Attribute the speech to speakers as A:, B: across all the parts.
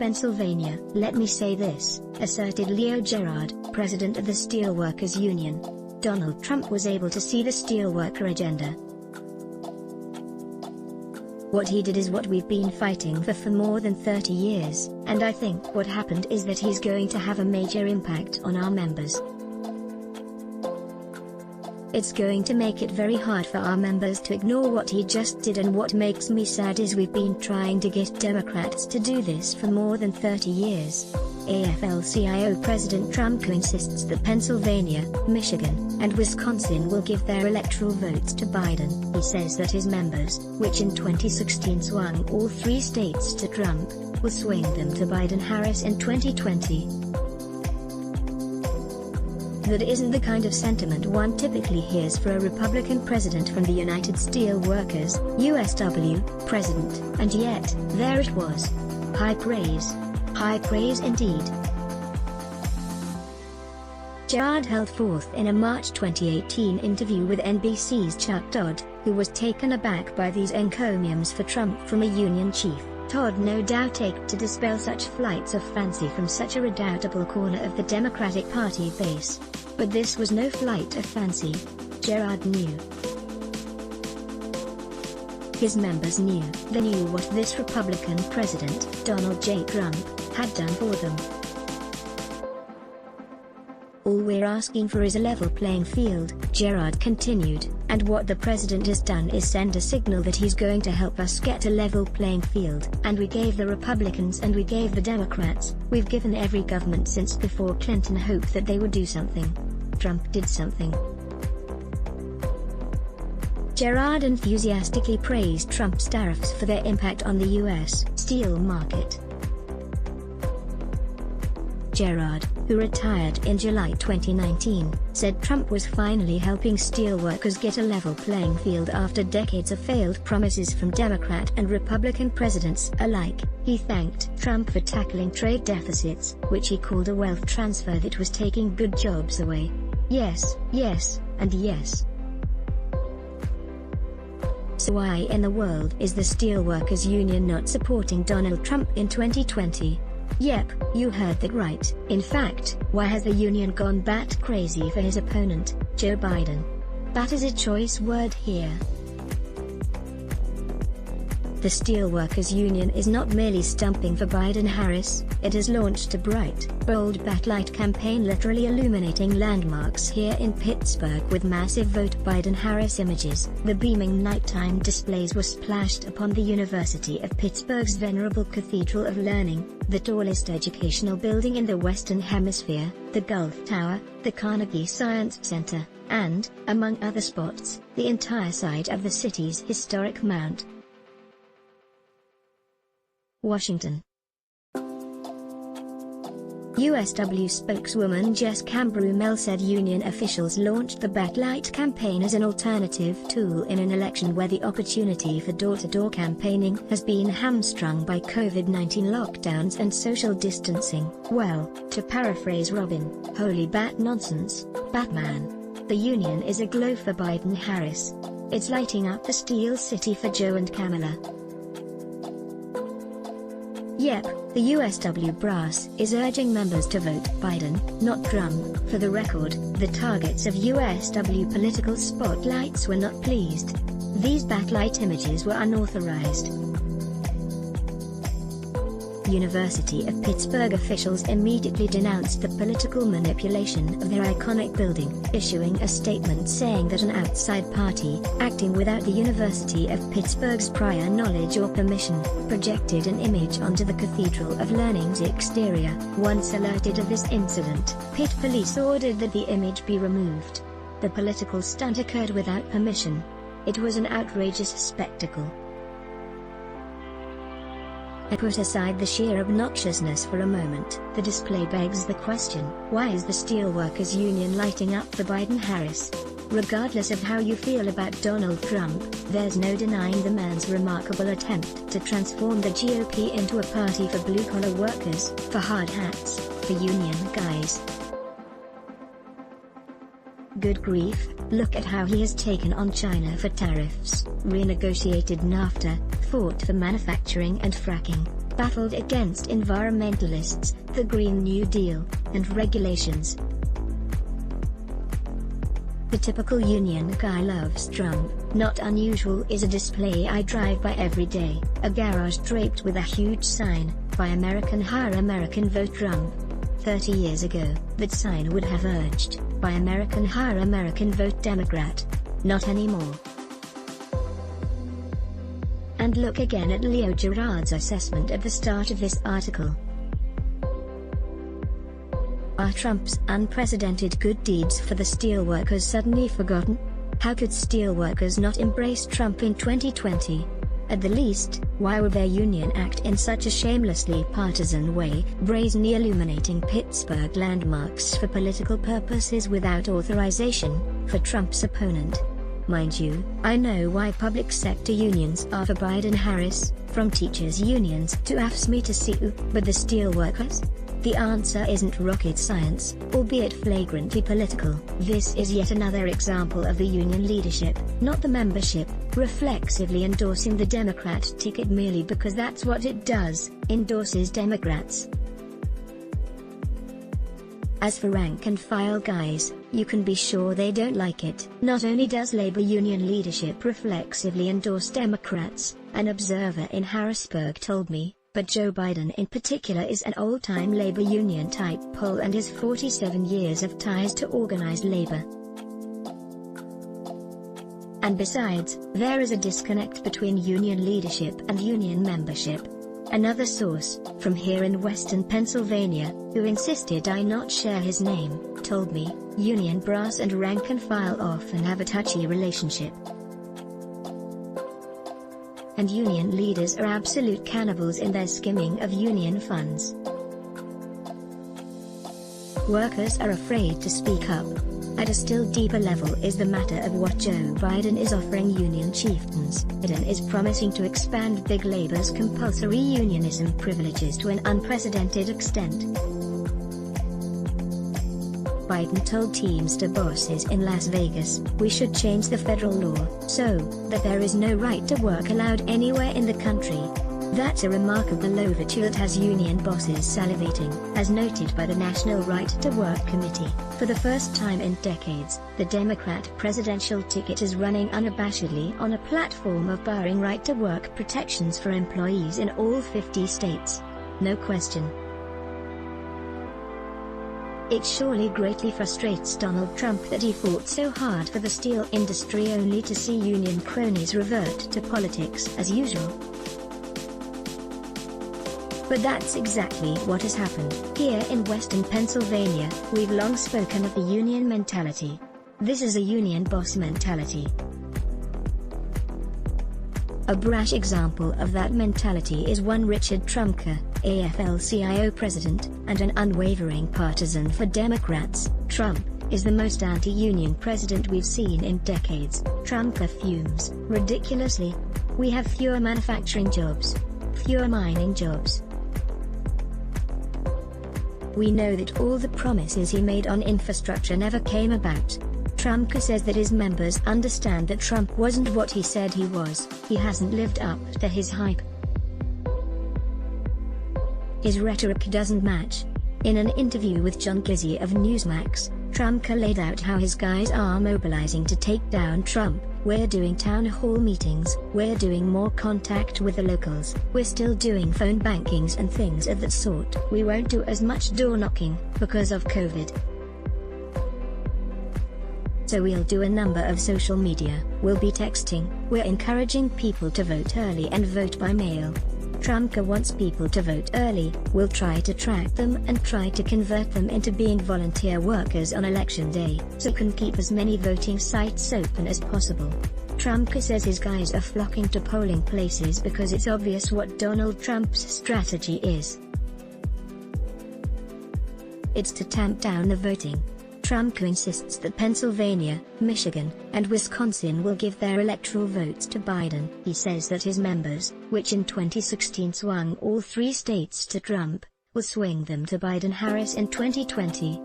A: Pennsylvania. "Let me say this," asserted Leo Gerard, president of the Steelworkers Union. "Donald Trump was able to see the steelworker agenda. What he did is what we've been fighting for more than 30 years, and I think what happened is that he's going to have a major impact on our members. It's going to make it very hard for our members to ignore what he just did, and what makes me sad is we've been trying to get Democrats to do this for more than 30 years. AFL-CIO President Trump insists that Pennsylvania, Michigan, and Wisconsin will give their electoral votes to Biden. He says that his members, which in 2016 swung all 3 states to Trump, will swing them to Biden-Harris in 2020. That isn't the kind of sentiment one typically hears for a Republican president from the United Steelworkers, USW, president, and yet, there it was. High praise. High praise indeed. Gerard held forth in a March 2018 interview with NBC's Chuck Todd, who was taken aback by these encomiums for Trump from a union chief. Todd no doubt ached to dispel such flights of fancy from such a redoubtable corner of the Democratic Party base. But this was no flight of fancy. Gerard knew. His members knew. They knew what this Republican president, Donald J. Trump, had done for them. "All we're asking for is a level playing field," Gerard continued, "and what the president has done is send a signal that he's going to help us get a level playing field. And we gave the Republicans and we gave the Democrats, we've given every government since before Clinton hope that they would do something. Trump did something." Gerard enthusiastically praised Trump's tariffs for their impact on the U.S. steel market. Gerard, who retired in July 2019, said Trump was finally helping steelworkers get a level playing field after decades of failed promises from Democrat and Republican presidents alike. He thanked Trump for tackling trade deficits, which he called a wealth transfer that was taking good jobs away. Yes, yes, and yes. So why in the world is the Steelworkers Union not supporting Donald Trump in 2020? Yep, you heard that right. In fact, why has the union gone bat crazy for his opponent, Joe Biden? Bat is a choice word here. The Steelworkers Union is not merely stumping for Biden-Harris, it has launched a bright, bold backlight campaign literally illuminating landmarks here in Pittsburgh with massive Vote Biden-Harris images. The beaming nighttime displays were splashed upon the University of Pittsburgh's venerable Cathedral of Learning, the tallest educational building in the Western Hemisphere, the Gulf Tower, the Carnegie Science Center, and, among other spots, the entire side of the city's historic Mount. Washington. USW spokeswoman Jess Cambrumel said union officials launched the Backlight campaign as an alternative tool in an election where the opportunity for door-to-door campaigning has been hamstrung by COVID-19 lockdowns and social distancing. Well, to paraphrase Robin, holy bat nonsense, Batman. The union is aglow for Biden-Harris. It's lighting up the Steel City for Joe and Kamala. Yep, the USW brass is urging members to vote Biden, not Trump. For the record, the targets of USW political spotlights were not pleased. These backlight images were unauthorized. University of Pittsburgh officials immediately denounced the political manipulation of their iconic building, issuing a statement saying that an outside party, acting without the University of Pittsburgh's prior knowledge or permission, projected an image onto the Cathedral of Learning's exterior. Once alerted of this incident, Pitt police ordered that the image be removed. The political stunt occurred without permission. It was an outrageous spectacle. Put aside the sheer obnoxiousness for a moment, the display begs the question, why is the Steelworkers Union lighting up for Biden-Harris? Regardless of how you feel about Donald Trump, there's no denying the man's remarkable attempt to transform the GOP into a party for blue-collar workers, for hard hats, for union guys. Good grief, look at how he has taken on China for tariffs, renegotiated NAFTA, fought for manufacturing and fracking. battled against environmentalists, the Green New Deal, and regulations. The typical union guy loves Trump. Not unusual is a display I drive by every day, a garage draped with a huge sign, "Buy American, Hire American, Vote Trump." 30 years ago, that sign would have urged, "Buy American, Hire American, Vote Democrat." Not anymore. And look again at Leo Gerard's assessment at the start of this article. Are Trump's unprecedented good deeds for the steelworkers suddenly forgotten? How could steelworkers not embrace Trump in 2020? At the least, why would their union act in such a shamelessly partisan way, brazenly illuminating Pittsburgh landmarks for political purposes without authorization, for Trump's opponent? Mind you, I know why public sector unions are for Biden-Harris, from teachers' unions to AFSCME to CU, but the steelworkers? The answer isn't rocket science, albeit flagrantly political. This is yet another example of the union leadership, not the membership, reflexively endorsing the Democrat ticket merely because that's what it does, endorses Democrats. As for rank-and-file guys, you can be sure they don't like it. Not only does labor union leadership reflexively endorse Democrats, an observer in Harrisburg told me, but Joe Biden in particular is an old-time labor union-type pole and has 47 years of ties to organized labor. And besides, there is a disconnect between union leadership and union membership. Another source, from here in Western Pennsylvania, who insisted I not share his name, told me, union brass and rank-and-file often have a touchy relationship. And union leaders are absolute cannibals in their skimming of union funds. Workers are afraid to speak up. At a still deeper level is the matter of what Joe Biden is offering union chieftains. Biden is promising to expand big labor's compulsory unionism privileges to an unprecedented extent. Biden told Teamster bosses in Las Vegas, "We should change the federal law, so that there is no right to work allowed anywhere in the country." That's a remarkable overture that has union bosses salivating, as noted by the National Right to Work Committee. For the first time in decades, the Democrat presidential ticket is running unabashedly on a platform of barring right-to-work protections for employees in all 50 states. No question. It surely greatly frustrates Donald Trump that he fought so hard for the steel industry only to see union cronies revert to politics as usual. But that's exactly what has happened. Here in Western Pennsylvania, we've long spoken of the union mentality. This is a union boss mentality. A brash example of that mentality is one Richard Trumka, AFL-CIO president, and an unwavering partisan for Democrats. Trump is the most anti-union president we've seen in decades. Trumka fumes, ridiculously. We have fewer manufacturing jobs. Fewer mining jobs. We know that all the promises he made on infrastructure never came about. Trumka says that his members understand that Trump wasn't what he said he was. He hasn't lived up to his hype. His rhetoric doesn't match. In an interview with John Gizzi of Newsmax, Trumka laid out how his guys are mobilizing to take down Trump. "We're doing town hall meetings, we're doing more contact with the locals, we're still doing phone bankings and things of that sort. We won't do as much door knocking, because of COVID. So we'll do a number of social media, we'll be texting, we're encouraging people to vote early and vote by mail." Trumka wants people to vote early, we'll try to track them and try to convert them into being volunteer workers on election day, so can keep as many voting sites open as possible. Trumka says his guys are flocking to polling places because it's obvious what Donald Trump's strategy is. It's to tamp down the voting. Trump insists that Pennsylvania, Michigan, and Wisconsin will give their electoral votes to Biden. He says that his members, which in 2016 swung all 3 states to Trump, will swing them to Biden-Harris in 2020.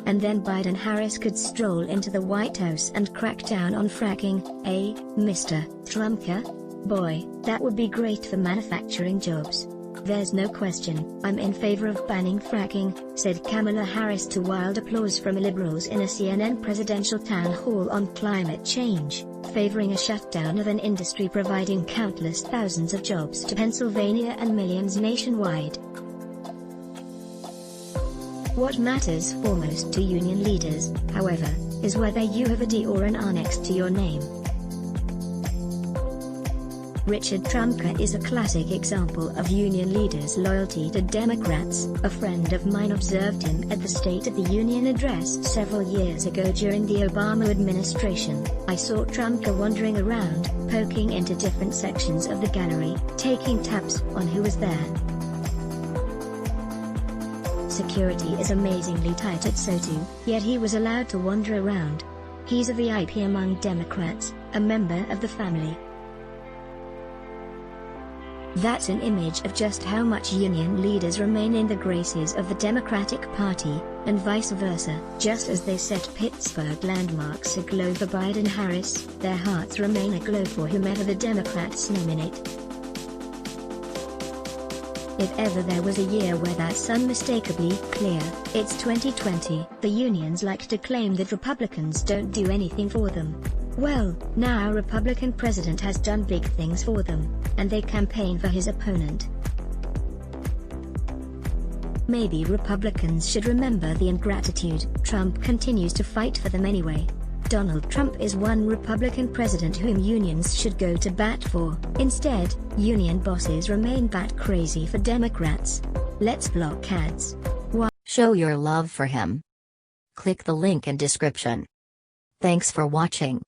A: And then Biden-Harris could stroll into the White House and crack down on fracking, Mr. Trumka? Boy, that would be great for manufacturing jobs. There's no question, I'm in favor of banning fracking, said Kamala Harris to wild applause from liberals in a CNN presidential town hall on climate change, favoring a shutdown of an industry providing countless thousands of jobs to Pennsylvania and millions nationwide. What matters foremost to union leaders, however, is whether you have a D or an R next to your name. Richard Trumka is a classic example of union leaders' loyalty to Democrats. A friend of mine observed him at the State of the Union address several years ago during the Obama administration. I saw Trumka wandering around, poking into different sections of the gallery, taking taps on who was there. Security is amazingly tight at SOTU, yet he was allowed to wander around. He's a VIP among Democrats, a member of the family. That's an image of just how much union leaders remain in the graces of the Democratic Party, and vice versa. Just as they set Pittsburgh landmarks aglow for Biden-Harris, their hearts remain aglow for whomever the Democrats nominate. If ever there was a year where that's unmistakably clear, it's 2020. The unions like to claim that Republicans don't do anything for them. Well, now a Republican president has done big things for them, and they campaign for his opponent. Maybe Republicans should remember the ingratitude. Trump continues to fight for them anyway. Donald Trump is one Republican president whom unions should go to bat for. Instead, union bosses remain bat crazy for Democrats. Let's block ads.
B: Show your love for him. Click the link in description. Thanks for watching.